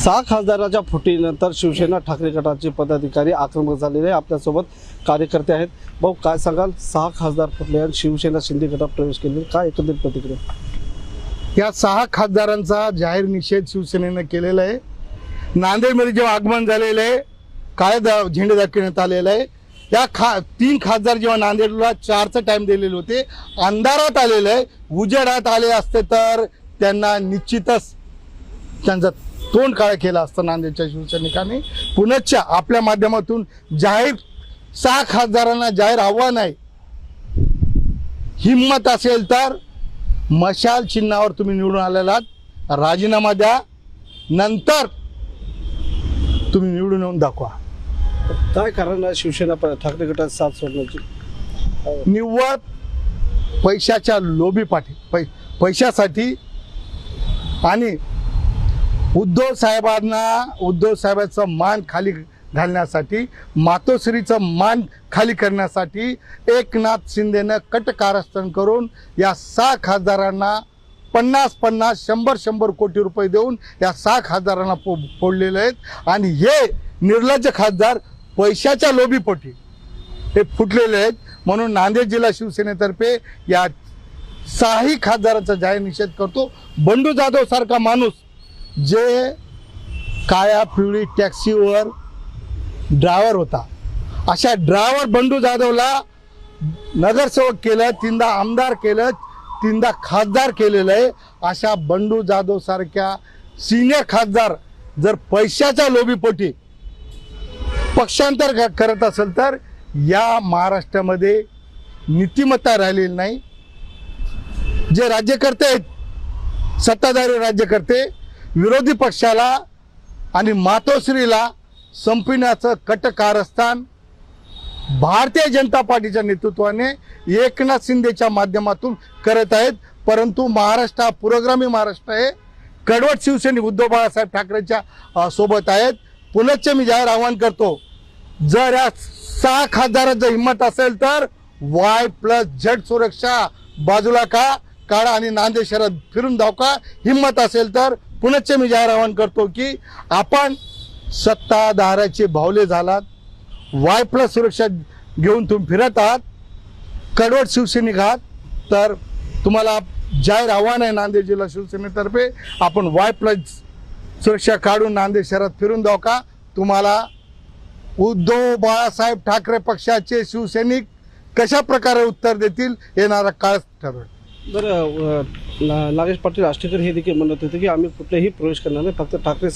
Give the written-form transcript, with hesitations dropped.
6 खासदाराच्या फुटीनंतर शिवसेना ठाकरे गटाचे पदाधिकारी आक्रमक झालेले आहे। आपल्यासोबत कार्यकर्ते आहेत। भाऊ, काय सांगाल? 6 खासदार फुटले आणि शिवसेना शिंदे गटात प्रवेश केले, काय एकंदरीत प्रतिक्रिया? या 6 खासदारांचा जाहीर निषेध शिवसेनेने केलेला आहे। नांदेडमध्ये जेव्हा आगमन झालेलं आहे, काळे झेंडे दाखवण्यात आलेले आहे। या 3 खासदार जेव्हा नांदेडला 4चा टाइम दिलेले होते, अंधारात आलेले आहे, उजेडात आले असते तर त्यांना निश्चितच त्यांचा तोंड काळं केलं असतं नांदेडच्या शिवसैनिकांनी। पुनश्च आपल्या माध्यमातून जाहीर 6 खासदारांना जाहीर आव्हान आहे, हिम्मत असेल तर मशाल चिन्हावर तुम्ही निवडून आलेला राजीनामा द्या, नंतर तुम्ही निवडून येऊन दाखवा। काय कारण आहे शिवसेना ठाकरे गटात साथ सोडण्याची? निव्वळ पैशाच्या लोभीपाठी, पैशासाठी आणि उद्धव साहेबांचा मान खाली घालण्यासाठी, मातोश्रीचं मान खाली करण्यासाठी एकनाथ शिंदेनं कट कारस्थान करून या 6 खासदारांना 50-50, 100-100 कोटी रुपये देऊन या 6 खासदारांना फोडलेले आहेत। आणि हे निर्लज्ज खासदार पैशाच्या लोभीपोटी हे फुटलेले आहेत। म्हणून नांदेड जिल्हा शिवसेनेतर्फे या 6 खासदारांचा जाहीर निषेध करतो। बंडू जाधव सारखा माणूस जे काळ्या पिवळी टॅक्सीवर ड्रायव्हर होता, अशा ड्रायव्हर बंडू जाधवला नगरसेवक केलं, 3दा आमदार केलं, 3दा खासदार केलेलं आहे। अशा बंडू जाधव सारख्या सिनियर खासदार जर पैशाच्या लोभीपोटी पक्षांतर करत असेल तर या महाराष्ट्रामध्ये नीतिमत्ता राहिलेली नाही। जे राज्यकर्ते आहेत, सत्ताधारी राज्यकर्ते, विरोधी पक्षाला आणि मातोश्रीला संपविण्याचं कट कारस्थान भारतीय जनता पार्टीच्या नेतृत्वाने एकनाथ शिंदेच्या माध्यमातून करत आहेत। परंतु महाराष्ट्र पुरोगामी महाराष्ट्र आहे, कडवट शिवसैनिक उद्धव बाळासाहेब ठाकरेच्या सोबत आहेत। पुनश्च मी जाहीर आवाहन करतो, जर या 6 खासदारांची हिंमत असेल तर Y+Z सुरक्षा बाजूला काढा आणि नांदेड शहरात फिरून दाखवा। हिंमत असेल तर पुनश्च मी जाहीर आवाहन करतो की आपण सत्ताधाराचे भावले झालात, Y+ सुरक्षा घेऊन तुम्ही फिरत आहात, कडवट शिवसैनिक आहात, तर तुम्हाला जाहीर आव्हान आहे नांदेड जिल्हा शिवसेनेतर्फे, आपण Y+ सुरक्षा काढून नांदेड शहरात फिरून दाखवा। तुम्हाला उद्धव बाळासाहेब ठाकरे पक्षाचे शिवसैनिक कशा प्रकारे उत्तर देतील येणारा काळ ठरवेल। बरं, नागेश पाटील आष्टेकर हे देखील म्हणत होते की आम्ही कुठलेही प्रवेश करणार नाही, फक्त ठाकरे